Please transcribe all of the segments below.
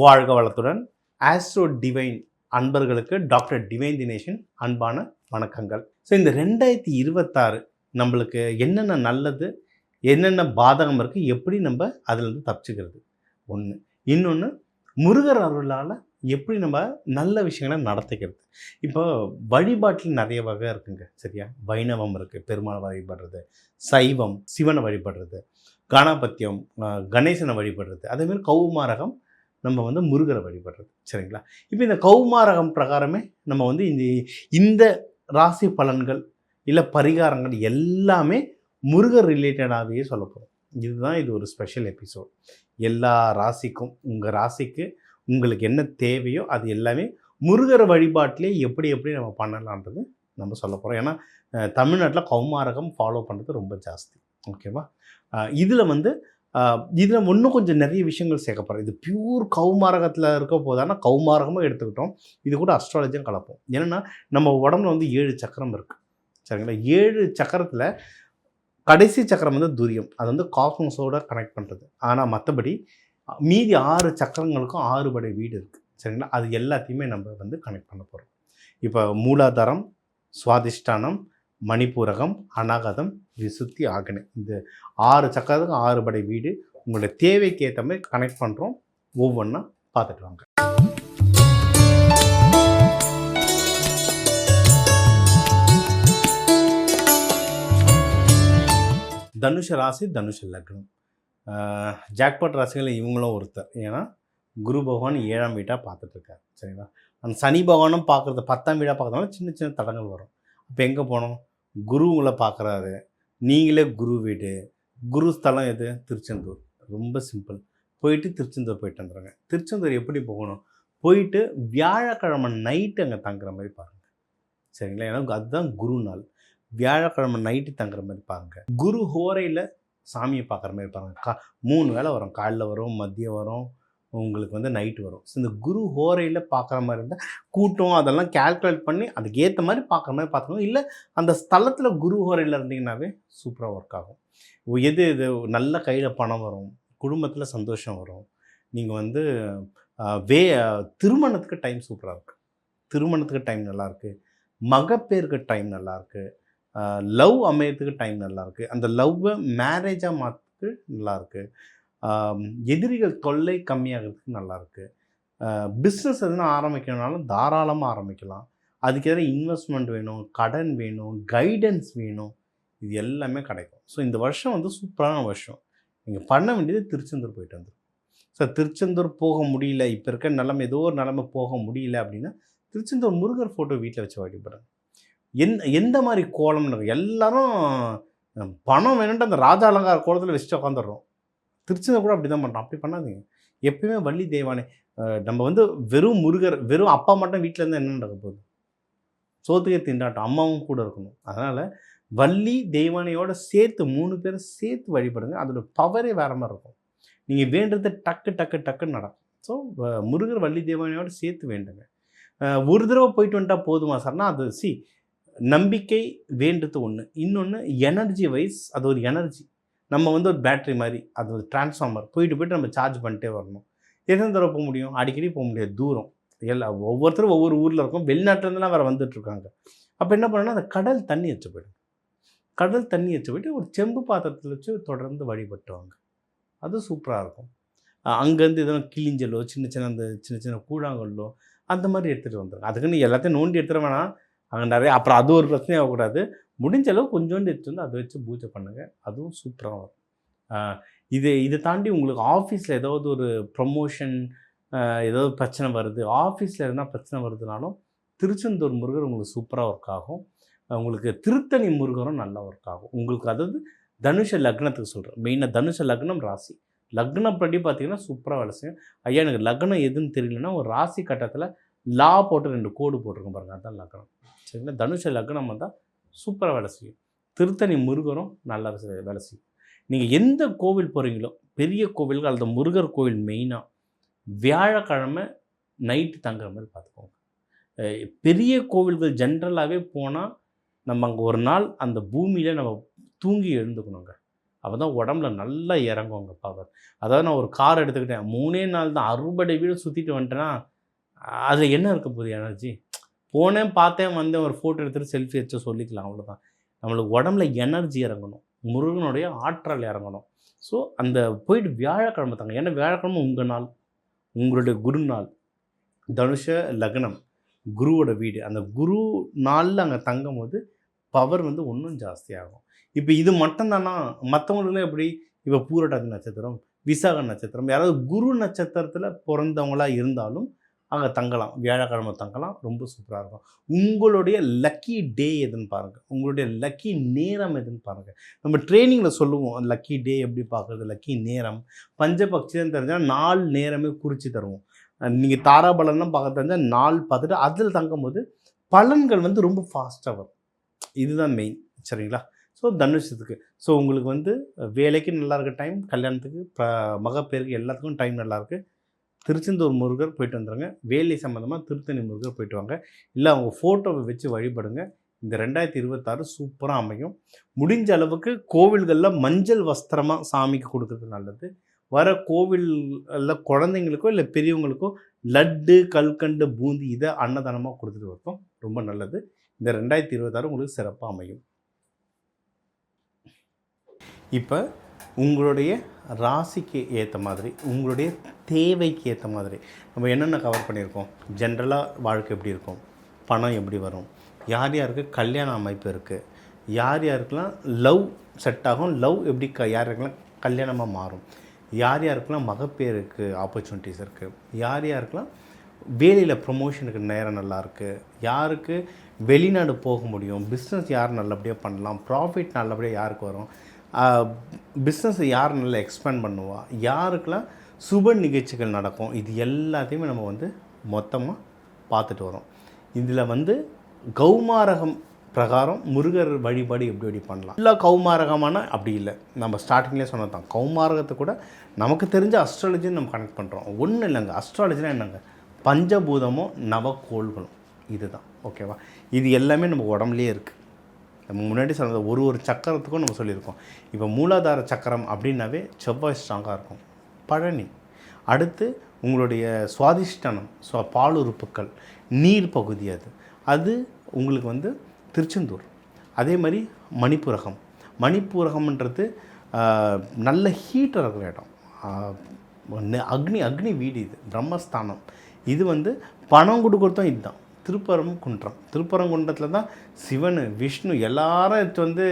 வாழ்க வளத்துடன் astro divine அன்பர்களுக்கு டாக்டர் டிவைன் தினேஷன் அன்பான வணக்கங்கள். ஸோ இந்த 2026 நம்மளுக்கு என்னென்ன நல்லது என்னென்ன பாதகம் இருக்குது, எப்படி நம்ம அதிலிருந்து தப்பிச்சுக்கிறது ஒன்று. இன்னொன்று, முருகர் அருளால் எப்படி நம்ம நல்ல விஷயங்களை நடத்திக்கிறது. இப்போ வழிபாட்டில் நிறைய வகை இருக்குங்க, சரியா? வைணவம் இருக்குது, பெருமாள் வழிபடுறது, சைவம் சிவனை வழிபடுறது, கணபத்தியம் கணேசனை வழிபடுறது, அதேமாதிரி கௌமாரகம் நம்ம முருகரை வழிபடுறது, சரிங்களா? இப்போ இந்த கௌமாரகம் பிரகாரமே நம்ம இந்த ராசி பலன்கள் இல்லை பரிகாரங்கள் எல்லாமே முருகர் ரிலேட்டடாகவே சொல்ல போகிறோம். இதுதான் இது ஒரு ஸ்பெஷல் எபிசோட். எல்லா ராசிக்கும் உங்கள் ராசிக்கு உங்களுக்கு என்ன தேவையோ அது எல்லாமே முருகர் வழிபாட்டிலே எப்படி எப்படி நம்ம பண்ணலான்றது நம்ம சொல்ல போகிறோம். ஏன்னா தமிழ்நாட்டில் கௌமாரகம் ஃபாலோ பண்ணுறது ரொம்ப ஜாஸ்தி, ஓகேவா? இதில் இன்னும் கொஞ்சம் நிறைய விஷயங்கள் சேர்க்கப்படுறோம். இது பியூர் கௌமாரகத்தில் இருக்க போதானா கௌமாரகமும் எடுத்துக்கிட்டோம், இது கூட அஸ்ட்ராலஜியும் கலப்போம். ஏன்னா நம்ம உடம்புல 7 சக்கரம் இருக்குது, சரிங்களா? 7 சக்கரத்தில் கடைசி சக்கரம் துரியம், அது காஸ்மோஸோட கனெக்ட் பண்ணுறது. ஆனால் மற்றபடி மீதி 6 சக்கரங்களுக்கும் 6 படை வீடு இருக்குது, சரிங்களா? அது எல்லாத்தையுமே நம்ம கனெக்ட் பண்ண போகிறோம். இப்போ மூலாதாரம், சுவாதிஷ்டானம், மணிப்பூரகம், அநாகதம், விசுத்தி, ஆகனை, இந்த 6 சக்கரத்துக்கு 6 படை வீடு உங்களோட தேவைக்கு ஏற்ற மாதிரி கனெக்ட் பண்ணுறோம். ஒவ்வொன்றா பார்த்துட்டு வாங்க. தனுஷ ராசி, தனுஷ லக்னம், ஜாக்பாட் ராசிகளில் இவங்களும் ஒருத்தர். ஏன்னா குரு பகவான் 7ஆம் வீட்டாக பார்த்துட்ருக்காரு, சரிங்களா? அந்த சனி பகவானும் பார்க்குறது 10ஆம் வீடாக பார்க்குறதுனால சின்ன சின்ன தடங்கள் வரும். இப்போ எங்கே போனோம்? குரு உங்களை பார்க்குறாரு, நீங்களே குரு வீடு. குரு ஸ்தலம் எது? திருச்செந்தூர். ரொம்ப சிம்பிள். போயிட்டு திருச்செந்தூர் போயிட்டு வந்துடுங்க. திருச்செந்தூர் எப்படி போகணும்? போயிட்டு வியாழக்கிழமை நைட்டு அங்கே தங்குற மாதிரி பாருங்கள், சரிங்களா? ஏன்னா அதுதான் குரு நாள். வியாழக்கிழமை நைட்டு தங்குற மாதிரி பாருங்கள். குரு ஹோரையில் சாமியை பார்க்குற மாதிரி பாருங்கள். 3 வேளை வரும், காலையில் வரும், மதியம் வரும், உங்களுக்கு நைட்டு வரும். ஸோ இந்த குரு ஹோரையில் பார்க்குற மாதிரி இருந்தால் கூட்டம் அதெல்லாம் கேல்குலேட் பண்ணி அதுக்கு ஏற்ற மாதிரி பார்க்குற மாதிரி பார்த்துக்கணும். இல்லை அந்த ஸ்தலத்தில் குரு ஹோரையில் இருந்தீங்கன்னாவே சூப்பராக ஒர்க் ஆகும். எது நல்ல கையில் பணம் வரும், குடும்பத்தில் சந்தோஷம் வரும். நீங்கள் திருமணத்துக்கு டைம் சூப்பராக இருக்குது, திருமணத்துக்கு டைம் நல்லாயிருக்கு, மகப்பேருக்கு டைம் நல்லாயிருக்கு, லவ் அமையத்துக்கு டைம் நல்லாயிருக்கு, அந்த லவ்வை மேரேஜாக மாற்றுறதுக்கு நல்லாயிருக்கு, எதிரிகள் தொல்லை கம்மியாகிறதுக்கு நல்லாயிருக்கு, பிஸ்னஸ் எதுனா ஆரம்பிக்கணும்னாலும் தாராளமாக ஆரம்பிக்கலாம். அதுக்கு எதாவது இன்வெஸ்ட்மெண்ட் வேணும், கடன் வேணும், கைடன்ஸ் வேணும், இது எல்லாமே கிடைக்கும். ஸோ இந்த வருஷம் சூப்பரான வருஷம். நீங்கள் பண்ண வேண்டியது திருச்செந்தூர் போயிட்டு வந்துடும். ஸோ திருச்செந்தூர் போக முடியல, இப்போ இருக்க நிலைமை ஏதோ ஒரு நிலைமை போக முடியல அப்படின்னா திருச்செந்தூர் முருகர் ஃபோட்டோ வீட்டில் வச்சு வழிபடுறேன். எந்த மாதிரி கோலம் எல்லாரும் பணம் வேணுன்ட்டு அந்த ராஜா அலங்கார கோலத்தில் வச்சுட்டு உட்காந்துடுறோம். திருச்செந்தூர் கூட அப்படி தான் பண்ணுறோம். அப்படி பண்ணாதீங்க. எப்பயுமே வள்ளி தெய்வானே. நம்ம வெறும் முருகர், வெறும் அப்பா மட்டும் வீட்டில் இருந்தால் என்ன நடக்க போகுது? சோத்துக்கே திண்டாட்டம். அம்மாவும் கூட இருக்கணும். அதனால் வள்ளி தெய்வானையோடு சேர்த்து 3 பேரும் சேர்த்து வழிபடுங்க. அதோட பவரே வேறு மாதிரி இருக்கும். நீங்கள் வேண்டுறது டக்கு டக்கு டக்குன்னு நடக்கும். ஸோ முருகர் வள்ளி தெய்வானையோடு சேர்த்து வேண்டுங்க. ஒரு தடவை போயிட்டு வந்துட்டால் போதுமா சார்னா அது நம்பிக்கை வேண்டுறது ஒன்று. இன்னொன்று எனர்ஜி வைஸ் அது ஒரு எனர்ஜி. நம்ம ஒரு பேட்ரி மாதிரி, அது ஒரு டிரான்ஸ்ஃபார்மர். போயிட்டு நம்ம சார்ஜ் பண்ணிட்டே வரணும். எத்தனை தடவை போக முடியும்? அடிக்கடி போக முடியாது, தூரம். ஒவ்வொருத்தரும் ஒவ்வொரு ஊரில் இருக்கும், வெளிநாட்டிலேருந்துலாம் வேறு வந்துட்டுருக்காங்க. அப்போ என்ன பண்ணணும்னா அந்த கடல் தண்ணி வச்சு போயிடும். கடல் தண்ணி வச்சு போயிட்டு ஒரு செம்பு பாத்திரத்தில் வச்சு தொடர்ந்து வழிபட்டுவாங்க. அது சூப்பராக இருக்கும். அங்கேருந்து எதனா கிளிஞ்சலோ சின்ன சின்ன கூழாங்கல்லோ அந்த மாதிரி எடுத்துகிட்டு வந்துடும். அதுக்குன்னு எல்லாத்தையும் நோண்டி எடுத்துகிட்டு வேணாம், அங்கே நிறைய அப்புறம் அது ஒரு பிரச்சனையும் ஆகக்கூடாது. முடிஞ்ச அளவு கொஞ்சோண்டு எடுத்து அதை வச்சு பூஜை பண்ணுங்கள், அதுவும் சூப்பராக வரும். இதை தாண்டி உங்களுக்கு ஆஃபீஸில் ஏதாவது ஒரு ப்ரமோஷன், ஏதாவது பிரச்சனை வருது, ஆஃபீஸில் எதனா பிரச்சனை வருதுனாலும் திருச்செந்தூர் முருகர் உங்களுக்கு சூப்பராக ஒர்க் ஆகும். உங்களுக்கு திருத்தணி முருகரும் நல்லா ஒர்க் ஆகும் உங்களுக்கு. அதாவது தனுஷ லக்னத்துக்கு சொல்கிறேன், மெயினாக தனுஷ லக்னம் ராசி. லக்னப்படி பார்த்தீங்கன்னா சூப்பராக வேலை செய்யும். ஐயா எனக்கு லக்னம் எதுன்னு தெரியலன்னா ஒரு ராசி கட்டத்தில் லா போட்டு 2 கோடு போட்டிருக்கோம் பாருங்கள், அதுதான் லக்னம், சரிங்களா? தனுஷ லக்னம் வந்தால் சூப்பராக வேலை செய்யும். திருத்தணி முருகரும் நல்லா வேலை செய்யும். நீங்கள் எந்த கோவில் போகிறீங்களோ, பெரிய கோவில்கள் அல்லது முருகர் கோவில் மெயினாக வியாழக்கிழமை நைட்டு தங்குற மாதிரி பார்த்துக்கோங்க. பெரிய கோவில்கள் ஜென்ரலாகவே போனால் நம்ம அங்கே ஒரு நாள் அந்த பூமியில் நம்ம தூங்கி எழுந்துக்கணுங்க. அப்போ தான் உடம்புல நல்லா இறங்குவாங்க பவர். அதாவது நான் ஒரு கார் எடுத்துக்கிட்டேன், 3 நாள் தான் 60 வீடு சுற்றிட்டு வந்துட்டேன்னா, அதில் என்ன இருக்க போகுது எனர்ஜி? போனேன், பார்த்தேன், வந்தேன், ஒரு ஃபோட்டோ எடுத்துகிட்டு செல்ஃபி வச்சு சொல்லிக்கலாம், அவ்வளோதான். நம்மளுக்கு உடம்புல எனர்ஜி இறங்கணும், முருகனுடைய ஆற்றல் இறங்கணும். ஸோ அந்த போயிட்டு வியாழக்கிழமை தாங்க. ஏன்னா வியாழக்கிழமை உங்கள் நாள், உங்களுடைய குரு நாள், தனுஷ லக்னம், குருவோட வீடு. அந்த குரு நாளில் அங்கே தங்கும்போது பவர் வந்து இன்னும் ஜாஸ்தியாகும். இப்போ இது மட்டும் தானா? மற்றவங்களுக்குலாம் எப்படி? இப்போ பூரட்டாதி நட்சத்திரம், விசாக நட்சத்திரம், யாராவது குரு நட்சத்திரத்தில் பிறந்தவங்களா இருந்தாலும் அங்கே தங்கலாம், வியாழக்கிழமை தங்கலாம், ரொம்ப சூப்பராக இருக்கும். உங்களுடைய லக்கி டே எதுன்னு பாருங்கள், உங்களுடைய லக்கி நேரம் எதுன்னு பாருங்கள். நம்ம ட்ரைனிங்கில் சொல்லுவோம் லக்கி டே எப்படி பார்க்குறது, லக்கி நேரம். பஞ்சபக்ஷின்னு தெரிஞ்சால் நாள் நேரமே குறித்து தருவோம். நீங்கள் தாராபலன்லாம் பார்க்க தெரிஞ்சால் நாள் பார்த்துட்டு அதில் தங்கும்போது பலன்கள் வந்து ரொம்ப ஃபாஸ்ட்டாக வரும். இதுதான் மெயின், சரிங்களா? ஸோ தனுஷத்துக்கு ஸோ உங்களுக்கு வந்து வேலைக்கு நல்லா இருக்க டைம், கல்யாணத்துக்கு, மகப்பேருக்கு எல்லாத்துக்கும் டைம் நல்லாயிருக்கு. திருச்செந்தூர் முருகர் போயிட்டு வந்துடுங்க. வேலை சம்மந்தமாக திருத்தணி முருகர் போயிட்டு வாங்க. இல்லை அவங்க ஃபோட்டோவை வச்சு வழிபடுங்க. இந்த 2026 சூப்பராக அமையும். முடிஞ்ச அளவுக்கு கோவில்களில் மஞ்சள் வஸ்திரமாக சாமிக்கு கொடுக்குறது நல்லது. வர கோவிலில் குழந்தைங்களுக்கோ இல்லை பெரியவங்களுக்கோ லட்டு, கல்கண்டு, பூந்தி இதை அன்னதானமாக கொடுத்துட்டு வரட்டும், ரொம்ப நல்லது. இந்த 2026 உங்களுக்கு சிறப்பாக அமையும். இப்போ உங்களுடைய ராசிக்கு ஏற்ற மாதிரி, உங்களுடைய தேவைக்கு ஏற்ற மாதிரி நம்ம என்னென்ன கவர் பண்ணியிருக்கோம். ஜென்ரலாக வாழ்க்கை எப்படி இருக்கும், பணம் எப்படி வரும், யார் யாருக்கு கல்யாண அமைப்பு இருக்குது, யார் யாருக்கெல்லாம் லவ் செட் ஆகும், லவ் எப்படி யார் யாருக்கெல்லாம் கல்யாணமாக மாறும், யார் யாருக்கெல்லாம் மகப்பேருக்கு ஆப்பர்ச்சுனிட்டிஸ் இருக்குது, யார் யாருக்கெல்லாம் வேலையில் ப்ரொமோஷனுக்கு நேரம் நல்லாயிருக்கு, யாருக்கு வெளிநாடு போக முடியும், பிஸ்னஸ் யார் நல்லபடியாக பண்ணலாம், ப்ராஃபிட் நல்லபடியாக யாருக்கு வரும், பிஸ்னஸை யார் நல்லா எக்ஸ்பேண்ட் பண்ணுவா, யாருக்கெல்லாம் சுப நிகழ்ச்சிகள் நடக்கும், இது எல்லாத்தையுமே நம்ம வந்து மொத்தமாக பார்த்துட்டு வரோம். இதில் வந்து கௌமாரகம் பிரகாரம் முருகர் வழிபாடு எப்படி பண்ணலாம். இல்லை கௌமாரகமான அப்படி இல்லை, நம்ம ஸ்டார்டிங்லேயே சொன்னது தான். கௌமாரகத்தை கூட நமக்கு தெரிஞ்ச அஸ்ட்ராலஜின்னு நம்ம கனெக்ட் பண்ணுறோம். ஒன்றும் இல்லைங்க, அஸ்ட்ராலஜினா என்னங்க, பஞ்சபூதமும் நவக்கோள்களும், இதுதான். ஓகேவா? இது எல்லாமே நம்ம உடம்புலேயே இருக்குது. நம்ம முன்னாடி சொன்னது ஒரு சக்கரத்துக்கும் நம்ம சொல்லியிருக்கோம். இப்போ மூலாதார சக்கரம் அப்படின்னாவே செவ்வாய் ஸ்ட்ராங்காக இருக்கும், பழனி. அடுத்து உங்களுடைய சுவாதிஷ்டானம், பால் உறுப்புக்கள், நீர் பகுதி, அது உங்களுக்கு வந்து திருச்செந்தூர். அதே மாதிரி மணிப்பூரகம்ன்றது நல்ல ஹீட்டர் இருக்கிற இடம், அக்னி வீடு, இது பிரம்மஸ்தானம். இது வந்து பணம் கொடுக்குறதும் இதுதான். திருப்பரங்குன்றத்தில் தான் சிவன், விஷ்ணு எல்லாரும் எடுத்து வந்து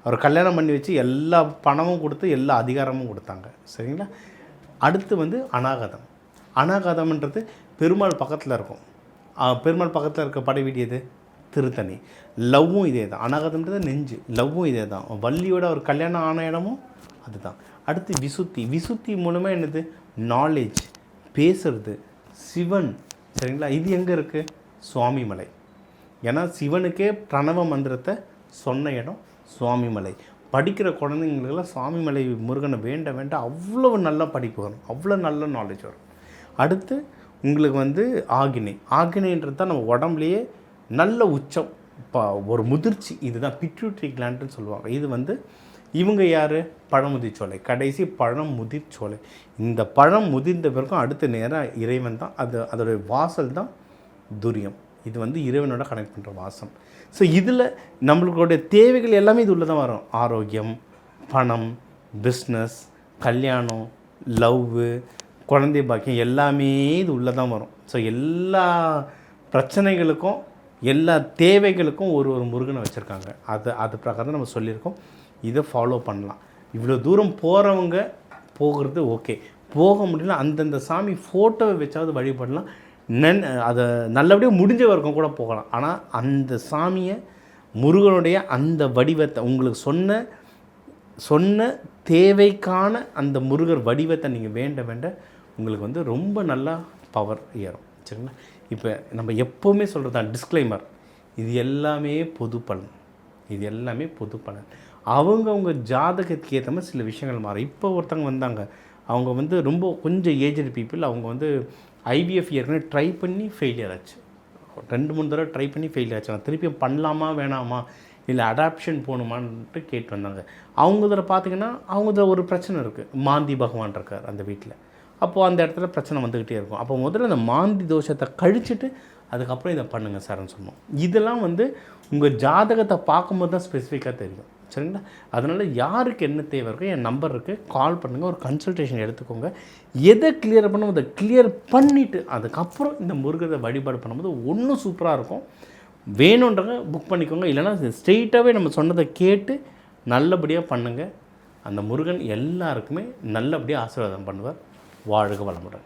அவர் கல்யாணம் பண்ணி வச்சு எல்லா பணமும் கொடுத்து எல்லா அதிகாரமும் கொடுத்தாங்க, சரிங்களா? அடுத்து வந்து அனாகதம்ன்றது பெருமாள் பக்கத்தில் இருக்கும். பெருமாள் பக்கத்தில் இருக்க படை வீடு எது? திருத்தணி. லவ்வும் இதே தான். அனாகதம்ன்றது நெஞ்சு, லவ்வும் இதே தான். வள்ளியோட அவர் கல்யாணம் ஆன இடமும் அதுதான். அடுத்து விசுத்தி மூலமாக என்னது? நாலேஜ், பேசுறது, சிவன், சரிங்களா? இது எங்கே இருக்குது? சுவாமிமலை. ஏன்னா சிவனுக்கே பிரணவ மந்திரத்தை சொன்ன இடம் சுவாமிமலை. படிக்கிற குழந்தைங்களுக்கெல்லாம் சுவாமிமலை முருகனை வேண்ட அவ்வளோ நல்ல படிப்பு வரும், அவ்வளோ நல்ல நாலேஜ் வரும். அடுத்து உங்களுக்கு வந்து ஆகினைன்றது தான் நம்ம உடம்புலையே நல்ல உச்சம், ஒரு முதிர்ச்சி. இதுதான் பிட்யூட்ரி கிளாண்டுன்னு சொல்லுவாங்க. இது வந்து இவங்க யார்? பழமுதிர்ச்சோலை, கடைசி பழம் முதிர்ச்சோலை. இந்த பழம் முதிர்ந்த பிறகும் அடுத்த நேரம் இறைவன் தான், அதோடைய வாசல் தான் துரியம். இது வந்து இறைவனோட கனெக்ட் பண்ணுற வாசம். ஸோ இதில் நம்மளுடைய தேவைகள் எல்லாமே இது உள்ளே தான் வரும். ஆரோக்கியம், பணம், பிஸ்னஸ், கல்யாணம், லவ்வு, குழந்தை பாக்கியம் எல்லாமே இது உள்ளே தான் வரும். ஸோ எல்லா பிரச்சனைகளுக்கும் எல்லா தேவைகளுக்கும் ஒரு முருகனை வச்சுருக்காங்க. அது பிரகாரம் நம்ம சொல்லியிருக்கோம். இதை ஃபாலோ பண்ணலாம். இவ்வளோ தூரம் போகிறவங்க போகிறது ஓகே, போக முடியல அந்தந்த சாமி ஃபோட்டோவை வச்சாவது வழிபடலாம். அதை நல்லபடியாக முடிஞ்ச வரைக்கும் கூட போகலாம். ஆனால் அந்த சாமியை, முருகனுடைய அந்த வடிவத்தை, உங்களுக்கு சொன்ன தேவைக்கான அந்த முருகர் வடிவத்தை நீங்கள் வேண்ட உங்களுக்கு வந்து ரொம்ப நல்லா பவர் ஏறும், சரிங்களா? இப்போ நம்ம எப்போவுமே சொல்கிறது தான் டிஸ்க்ளைமர், இது எல்லாமே பொது பலன். அவங்கவுங்க ஜாதகத்துக்கு ஏற்ற மாதிரி சில விஷயங்கள் மாறும். இப்போ ஒருத்தவங்க வந்தாங்க, அவங்க வந்து ரொம்ப கொஞ்சம் ஏஜ்டு பீப்புள். அவங்க வந்து ஐவிஎஃப் ஏற்கனவே ட்ரை பண்ணி ஃபெயிலியர் ஆச்சு, 2-3 தடவை ட்ரை பண்ணி ஃபெயிலியர் ஆச்சு. நான் திருப்பியும் பண்ணலாமா வேணாமா, இல்லை அடாப்ஷன் போகணுமான்ட்டு கேட்டு வந்தாங்க. அவங்க இதில் பார்த்திங்கன்னா அவங்க இதில் ஒரு பிரச்சனை இருக்குது. மாந்தி பகவான் இருக்கார் அந்த வீட்டில். அப்போது அந்த இடத்துல பிரச்சனை வந்துக்கிட்டே இருக்கும். அப்போ முதல்ல அந்த மாந்தி தோஷத்தை கழிச்சிட்டு அதுக்கப்புறம் இதை பண்ணுங்கள் சார்ன்னு சொன்னோம். இதெல்லாம் வந்து உங்கள் ஜாதகத்தை பார்க்கும்போது தான் ஸ்பெசிஃபிக்காக தெரியும். சரிங்களா? அதனால் யாருக்கு என்ன தேவை இருக்கோ என் நம்பர் இருக்குது, கால் பண்ணுங்கள், ஒரு கன்சல்டேஷன் எடுத்துக்கோங்க. எதை கிளியர் பண்ணணும் அதை கிளியர் பண்ணிவிட்டு அதுக்கப்புறம் இந்த முருகரை வழிபாடு பண்ணும்போது ஒன்றும் சூப்பராக இருக்கும். வேணுன்றவங்க புக் பண்ணிக்கோங்க. இல்லைனா ஸ்ட்ரெயிட்டாகவே நம்ம சொன்னதை கேட்டு நல்லபடியாக பண்ணுங்கள். அந்த முருகன் எல்லாருக்குமே நல்லபடியாக ஆசீர்வாதம் பண்ணுவார். வாழ்க வளமுடன்.